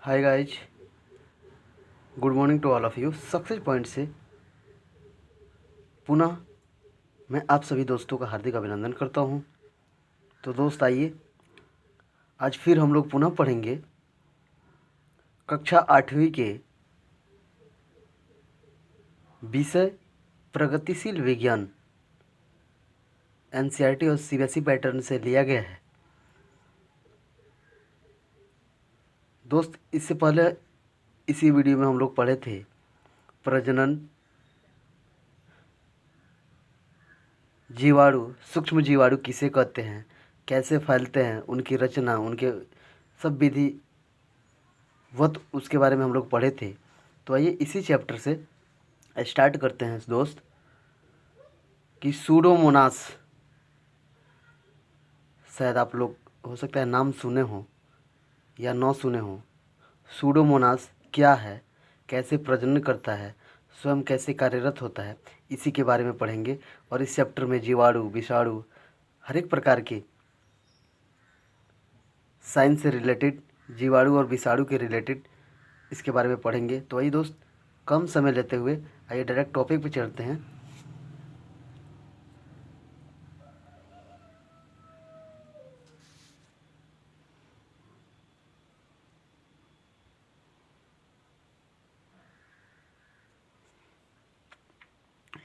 Hi guys, good morning to all of you. Success point से पुनः मैं आप सभी दोस्तों का हार्दिक अभिनंदन करता हूं। तो दोस्त आइए, आज फिर हम लोग पुनः पढ़ेंगे कक्षा 8वीं के विषय प्रगतिशील विज्ञान। एनसीईआरटी और सीबीएसई पैटर्न से लिया गया है। दोस्त, इससे पहले इसी वीडियो में हम लोग पढ़े थे प्रजनन, जीवाणु, सूक्ष्म जीवाणु किसे कहते हैं, कैसे फैलते हैं, उनकी रचना, उनके सब विधि वत उसके बारे में हम लोग पढ़े थे। तो आइए इसी चैप्टर से स्टार्ट करते हैं दोस्त कि सूडोमोनास। शायद आप लोग हो सकता है नाम सुने हो या न सुने हो। सूडोमोनास क्या है, कैसे प्रजनन करता है, स्वयं कैसे कार्यरत होता है, इसी के बारे में पढ़ेंगे। और इस चैप्टर में जीवाणु, विषाणु, हर एक प्रकार के साइंस से रिलेटेड, जीवाणु और विषाणु के रिलेटेड इसके बारे में पढ़ेंगे। तो आइए दोस्त, कम समय लेते हुए आइए डायरेक्ट टॉपिक पे चलते हैं।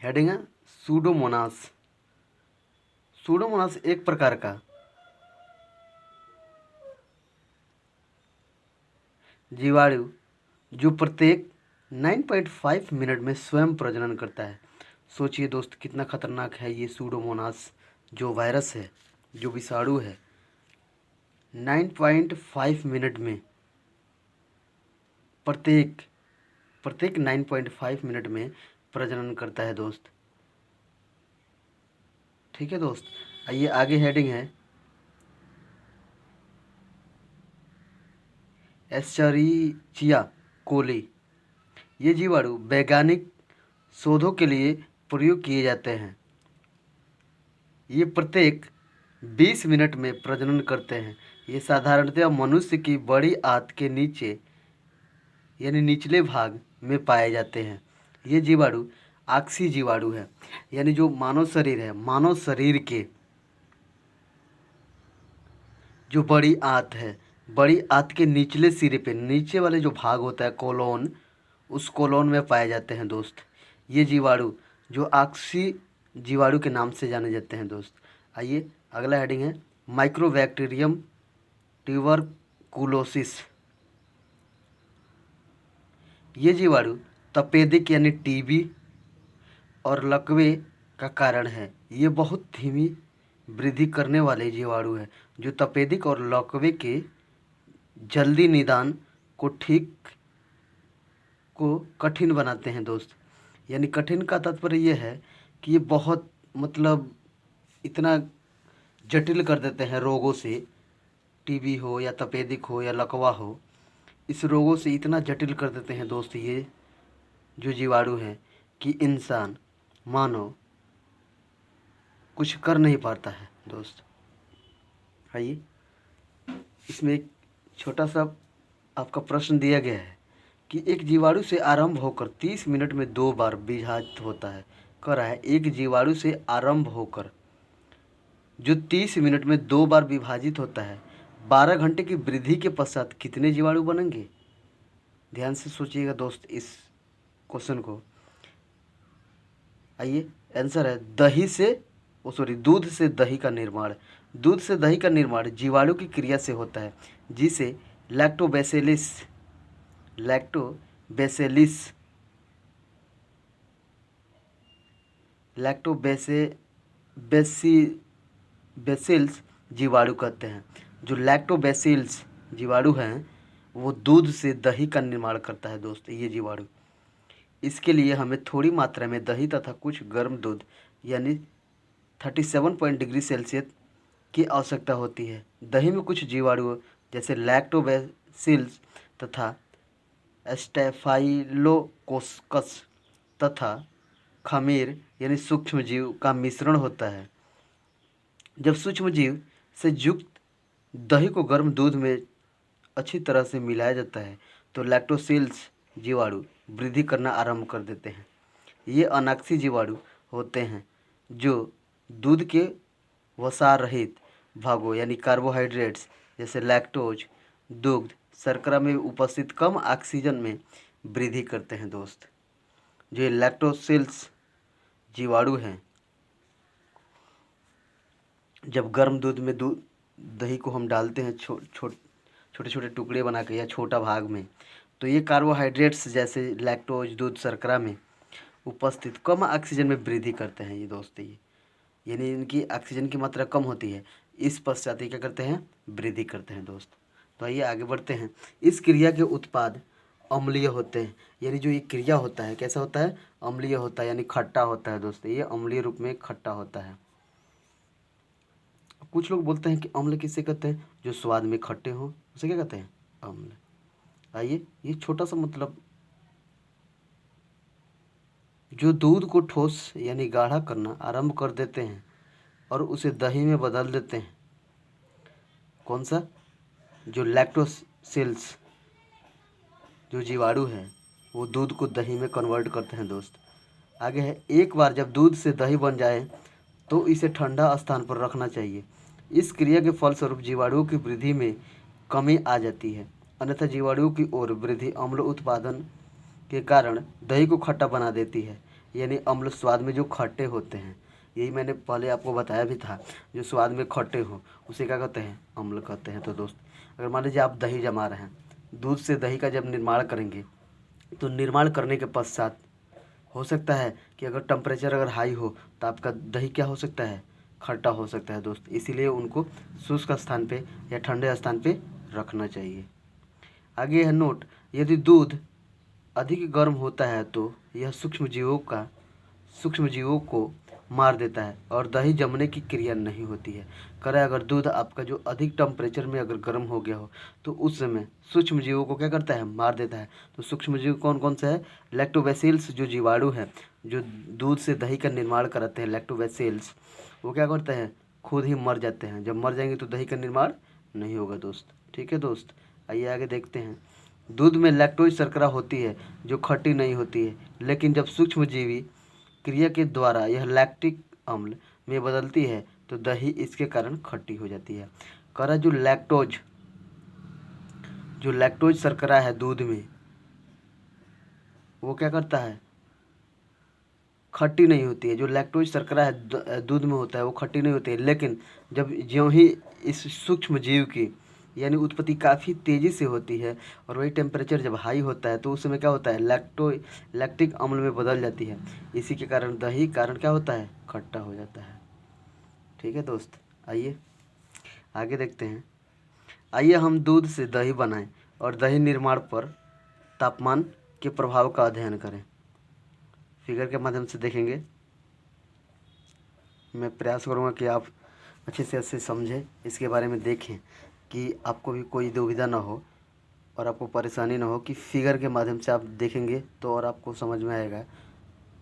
हेडिंग है सूडोमोनास। सूडोमोनास एक प्रकार का जीवाणु जो प्रत्येक 9.5 मिनट में स्वयं प्रजनन करता है। सोचिए दोस्त, कितना खतरनाक है ये सूडोमोनास जो वायरस है, जो विषाणु है। 9.5 मिनट में प्रत्येक प्रत्येक 9.5 मिनट में प्रजनन करता है दोस्त। ठीक है दोस्त, आइए आगे। हेडिंग है एस्चरिचिया कोली। ये जीवाणु वैज्ञानिक शोधों के लिए प्रयोग किए जाते हैं। ये प्रत्येक 20 मिनट में प्रजनन करते हैं। ये साधारणतः मनुष्य की बड़ी आंत के नीचे यानी निचले भाग में पाए जाते हैं। ये जीवाणु आक्सी जीवाणु है, यानी जो मानव शरीर है, मानव शरीर के जो बड़ी आंत है, बड़ी आंत के निचले सिरे पे, नीचे वाले जो भाग होता है कोलोन, उस कोलोन में पाए जाते हैं दोस्त। ये जीवाणु जो आक्सी जीवाणु के नाम से जाने जाते हैं दोस्त। आइए अगला हेडिंग है माइक्रोबैक्टीरियम ट्यूबरकुलोसिस। ये जीवाणु तपेदिक यानी टीबी और लकवे का कारण है। ये बहुत धीमी वृद्धि करने वाले जीवाणु हैं जो तपेदिक और लकवे के जल्दी निदान को ठीक को कठिन बनाते हैं दोस्त। यानी कठिन का तात्पर्य ये है कि ये बहुत मतलब इतना जटिल कर देते हैं रोगों से, टीबी हो या तपेदिक हो या लकवा हो, इस रोगों से इतना जटिल कर देते हैं दोस्त ये जो जीवाणु हैं कि इंसान, मानव कुछ कर नहीं पाता है दोस्त। आइए, इसमें एक छोटा सा आपका प्रश्न दिया गया है कि एक जीवाणु से आरंभ होकर 30 मिनट में 2 बार विभाजित होता है। कह रहा है एक जीवाणु से आरंभ होकर जो 30 मिनट में 2 बार विभाजित होता है, 12 घंटे की वृद्धि के पश्चात कितने जीवाणु बनेंगे? ध्यान से सोचिएगा दोस्त इस क्वेश्चन को। आइए, आंसर है दूध से दही का निर्माण। दूध से दही का निर्माण जीवाणु की क्रिया से होता है, जिसे लैक्टोबैसिलस लैक्टोबैसिलस लैक्टोबैसिल्स जीवाणु कहते हैं। जो लैक्टोबैसिल्स जीवाणु हैं वो दूध से दही का निर्माण करता है दोस्त, ये जीवाणु। इसके लिए हमें थोड़ी मात्रा में दही तथा कुछ गर्म दूध यानी 37 डिग्री सेल्सियस की आवश्यकता होती है। दही में कुछ जीवाणु जैसे लैक्टोबैसिल्स तथा स्टेफाइलोकोकस तथा खमीर यानी सूक्ष्म जीव का मिश्रण होता है। जब सूक्ष्म जीव से युक्त दही को गर्म दूध में अच्छी तरह से मिलाया जाता है तो लैक्टोसेल्स जीवाणु वृद्धि करना आरंभ कर देते हैं। ये अनाक्षी जीवाणु होते हैं जो दूध के वसा रहित भागों यानी कार्बोहाइड्रेट्स जैसे लैक्टोज, दुग्ध, शर्करा में उपस्थित कम ऑक्सीजन में वृद्धि करते हैं दोस्त। जो ये लैक्टोसेल्स जीवाणु हैं, जब गर्म दूध में दही को हम डालते हैं छोटे छोटे टुकड़े बना के या छोटा भाग में, तो ये कार्बोहाइड्रेट्स जैसे लैक्टोज, दूध, शर्करा में उपस्थित कम ऑक्सीजन में वृद्धि करते हैं ये दोस्त। ये यानी इनकी ऑक्सीजन की मात्रा कम होती है, इस पश्चात ये क्या करते हैं, वृद्धि करते हैं दोस्त। तो आइए आगे बढ़ते हैं। इस क्रिया के उत्पाद अम्लीय होते हैं, यानी जो ये क्रिया होता है कैसा होता है, अम्लीय होता है, यानी खट्टा होता है दोस्त। ये अम्लीय रूप में खट्टा होता है। कुछ लोग बोलते हैं कि अम्ल किससे कहते हैं, जो स्वाद में खट्टे हों उसे क्या कहते हैं, अम्ल। आइए, ये छोटा सा मतलब, जो दूध को ठोस यानी गाढ़ा करना आरंभ कर देते हैं और उसे दही में बदल देते हैं। कौन सा, जो लैक्टोसेल्स जो जीवाणु है वो दूध को दही में कन्वर्ट करते हैं दोस्त। आगे है, एक बार जब दूध से दही बन जाए तो इसे ठंडा स्थान पर रखना चाहिए। इस क्रिया के फलस्वरूप जीवाणुओं की वृद्धि में कमी आ जाती है, अन्यथा जीवाणुओं की ओर वृद्धि अम्ल उत्पादन के कारण दही को खट्टा बना देती है। यानी अम्ल स्वाद में जो खट्टे होते हैं, यही मैंने पहले आपको बताया भी था, जो स्वाद में खट्टे हो उसे क्या कहते हैं, अम्ल कहते हैं। तो दोस्त, अगर मान लीजिए आप दही जमा रहे हैं, दूध से दही का जब निर्माण करेंगे तो निर्माण करने के पश्चात हो सकता है कि अगर टेम्परेचर अगर हाई हो तो आपका दही क्या हो सकता है, खट्टा हो सकता है दोस्त। इसीलिए उनको शुष्क स्थान पे या ठंडे स्थान पे रखना चाहिए। आगे है नोट, यदि दूध अधिक गर्म होता है तो यह सूक्ष्म जीवों को मार देता है और दही जमने की क्रिया नहीं होती है। करें, अगर दूध आपका जो अधिक टेम्परेचर में अगर गर्म हो गया हो तो उस समय सूक्ष्म जीवों को क्या करता है, मार देता है। तो सूक्ष्म जीव कौन कौन से है, लैक्टोबैसिलस जो जीवाणु हैं जो दूध से दही का निर्माण कराते हैं, लैक्टोबैसिलस, वो क्या करते हैं, खुद ही मर जाते हैं। जब मर जाएंगे तो दही का निर्माण नहीं होगा दोस्त। ठीक है दोस्त, आइए आगे देखते हैं। दूध में लैक्टोज शर्करा होती है जो खट्टी नहीं होती है, लेकिन जब सूक्ष्मजीवी क्रिया के द्वारा यह लैक्टिक अम्ल में बदलती है तो दही इसके कारण खट्टी हो जाती है। करा, जो लैक्टोज शर्करा है दूध में, वो क्या करता है, खट्टी नहीं होती है। जो लैक्टोज शर्करा है दूध में होता है वो खट्टी नहीं होती है, लेकिन जब ज्यों ही इस सूक्ष्म जीव की यानी उत्पत्ति काफ़ी तेज़ी से होती है और वही टेम्परेचर जब हाई होता है तो उस समय क्या होता है, लैक्टिक अम्ल में बदल जाती है। इसी के कारण दही कारण क्या होता है, खट्टा हो जाता है। ठीक है दोस्त, आइए आगे देखते हैं। आइए हम दूध से दही बनाएं और दही निर्माण पर तापमान के प्रभाव का अध्ययन करें। फिगर के माध्यम से देखेंगे। मैं प्रयास करूँगा कि आप अच्छे से समझें, इसके बारे में देखें कि आपको भी कोई दुविधा ना हो और आपको परेशानी ना हो, कि फिगर के माध्यम से आप देखेंगे तो और आपको समझ में आएगा।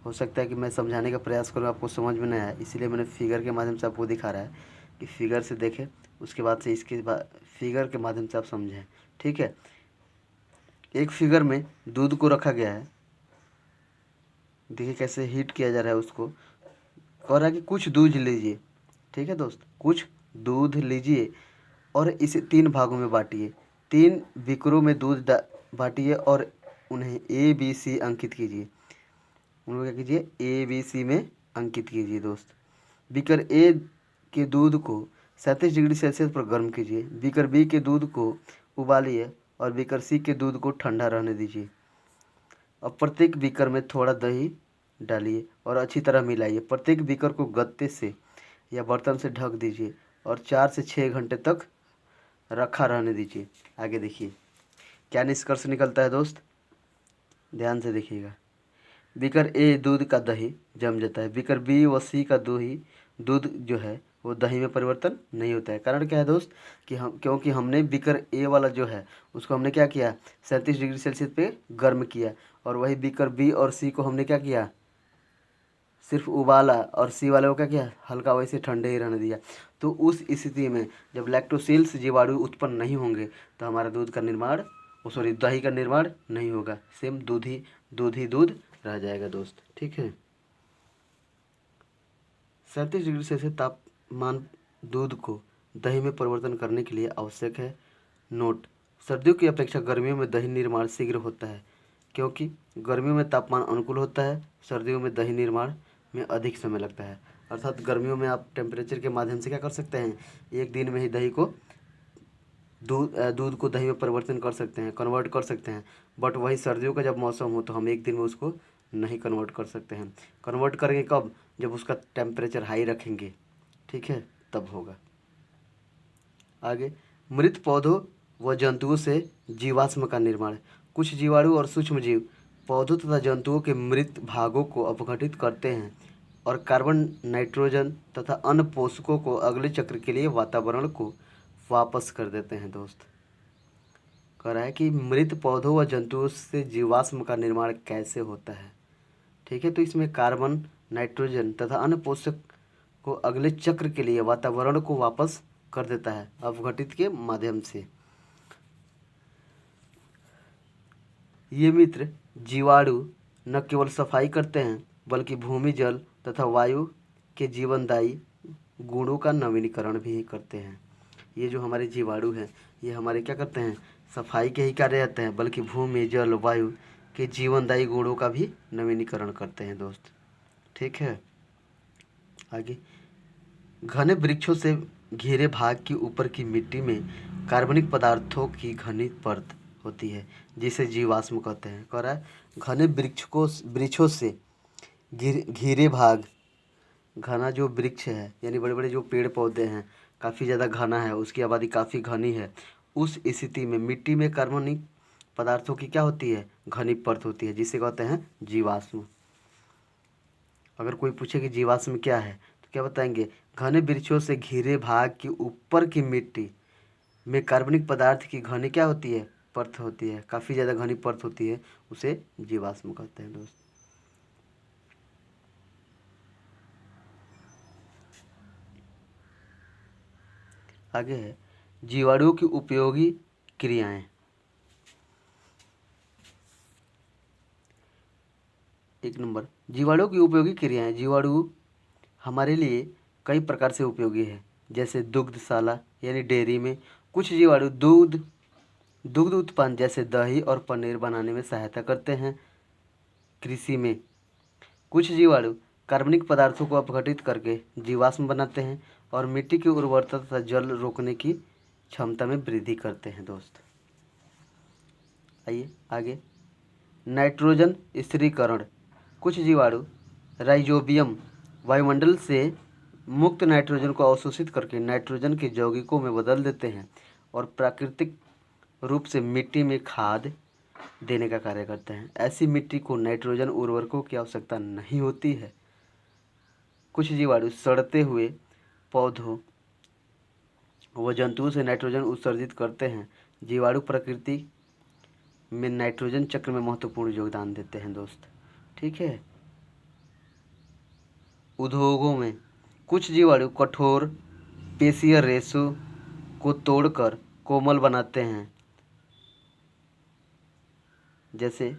हो सकता है कि मैं समझाने का प्रयास करूँ आपको समझ में नहीं आया, इसीलिए मैंने फिगर के माध्यम से आपको दिखा रहा है कि फिगर से देखें, उसके बाद से इसके बाद फिगर के माध्यम से आप समझें। ठीक है, एक फिगर में दूध को रखा गया है, देखिए कैसे हीट किया जा रहा है उसको। कह रहा है कि कुछ दूध लीजिए। ठीक है दोस्त, कुछ दूध लीजिए और इसे 3 भागों में बांटिए। 3 बीकरों में दूध बांटिए और उन्हें ABC अंकित कीजिए। उनको क्या कीजिए, ABC में अंकित कीजिए दोस्त। बीकर ए के दूध को 37 डिग्री सेल्सियस पर गर्म कीजिए। बीकर बी के दूध को उबालिए और बीकर सी के दूध को ठंडा रहने दीजिए। अब प्रत्येक बीकर में थोड़ा दही डालिए और अच्छी तरह मिलाइए। प्रत्येक बीकर को गत्ते से या बर्तन से ढक दीजिए और 4 से 6 घंटे तक रखा रहने दीजिए। आगे देखिए क्या निष्कर्ष निकलता है दोस्त, ध्यान से देखिएगा। बीकर ए दूध का दही जम जाता है, बीकर बी व सी का दूध जो है वो दही में परिवर्तन नहीं होता है। कारण क्या है दोस्त, कि क्योंकि हमने बीकर ए वाला जो है उसको हमने क्या किया, 37 डिग्री सेल्सियस पे गर्म किया, और वही बीकर बी और सी को हमने क्या किया, सिर्फ उबाला, और सी वाले को क्या किया, हल्का वैसे ठंडे ही रहने दिया। तो उस स्थिति में जब लैक्टोसेल्स जीवाणु उत्पन्न नहीं होंगे तो हमारा दूध का निर्माण दही का निर्माण नहीं होगा। सेम दूध रह जाएगा दोस्त। ठीक है। 37 डिग्री सेल्सियस तापमान दूध को दही में परिवर्तन करने के लिए आवश्यक है। नोट: सर्दियों की अपेक्षा गर्मियों में दही निर्माण शीघ्र होता है, क्योंकि गर्मियों में तापमान अनुकूल होता है, सर्दियों में दही निर्माण में अधिक समय लगता है। अर्थात गर्मियों में आप टेम्परेचर के माध्यम से क्या कर सकते हैं, एक दिन में ही दही को दूध को दही में परिवर्तन कर सकते हैं, कन्वर्ट कर सकते हैं। बट वही सर्दियों का जब मौसम हो तो हम एक दिन में उसको नहीं कन्वर्ट कर सकते हैं। कन्वर्ट करेंगे कब? जब उसका टेम्परेचर हाई रखेंगे। ठीक है, तब होगा। आगे, मृत पौधों व जंतुओं से जीवाश्म का निर्माण। कुछ जीवाणु और सूक्ष्म जीव पौधों तथा जंतुओं के मृत भागों को अपघटित करते हैं और कार्बन, नाइट्रोजन तथा अन्य पोषकों को अगले चक्र के लिए वातावरण को वापस कर देते हैं दोस्त। कह रहा है कि मृत पौधों व जंतुओं से जीवाश्म का निर्माण कैसे होता है। ठीक है, तो इसमें कार्बन, नाइट्रोजन तथा अन्य पोषक को अगले चक्र के लिए वातावरण को वापस कर देता है अपघटित के माध्यम से। ये मित्र जीवाणु न केवल सफाई करते हैं बल्कि भूमि, जल तथा वायु के जीवनदायी गुणों का नवीनीकरण भी करते हैं। ये जो हमारे जीवाणु हैं ये हमारे क्या करते हैं, सफाई के ही कार्य रहते हैं, बल्कि भूमि, जल, वायु के जीवनदायी गुणों का भी नवीनीकरण करते हैं दोस्त। ठीक है। आगे, घने वृक्षों से घिरे भाग के ऊपर की मिट्टी में कार्बनिक पदार्थों की घनी परत होती है जिसे जीवाश्म कहते हैं। कह रहा है घने वृक्षों से घिरे भाग, घना जो वृक्ष है यानी बड़े बड़े जो पेड़ पौधे हैं, काफ़ी ज़्यादा घना है, उसकी आबादी काफ़ी घनी है, उस स्थिति में मिट्टी में कार्बनिक पदार्थों की क्या होती है, घनी परत होती है, जिसे कहते हैं जीवाश्म। अगर कोई पूछे कि जीवाश्म क्या है तो क्या बताएंगे, घने वृक्षों से घिरे भाग के ऊपर की मिट्टी में कार्बनिक पदार्थ की घनी क्या होती है, परत होती है, काफ़ी ज़्यादा घनी परत होती है, उसे जीवाश्म कहते हैं दोस्त। आगे है जीवाणुओं की उपयोगी क्रियाएं। एक नंबर, जीवाणुओं की उपयोगी क्रियाएं। जीवाणु हमारे लिए कई प्रकार से उपयोगी है, जैसे दुग्धशाला यानी डेयरी में कुछ जीवाणु दुग्ध उत्पादन जैसे दही और पनीर बनाने में सहायता करते हैं। कृषि में कुछ जीवाणु कार्बनिक पदार्थों को अपघटित करके जीवाश्म बनाते हैं और मिट्टी की उर्वरता तथा जल रोकने की क्षमता में वृद्धि करते हैं दोस्त। आइए आगे, नाइट्रोजन स्थिरीकरण। कुछ जीवाणु राइजोबियम वायुमंडल से मुक्त नाइट्रोजन को अवशोषित करके नाइट्रोजन के यौगिकों में बदल देते हैं और प्राकृतिक रूप से मिट्टी में खाद देने का कार्य करते हैं। ऐसी मिट्टी को नाइट्रोजन उर्वरकों की आवश्यकता नहीं होती है। कुछ जीवाणु सड़ते हुए पौधों व जंतुओं से नाइट्रोजन उत्सर्जित करते हैं। जीवाणु प्रकृति में नाइट्रोजन चक्र में महत्वपूर्ण योगदान देते हैं दोस्त। ठीक है। उद्योगों में कुछ जीवाणु कठोर पेशीय रेशों को तोड़कर कोमल बनाते हैं, जैसे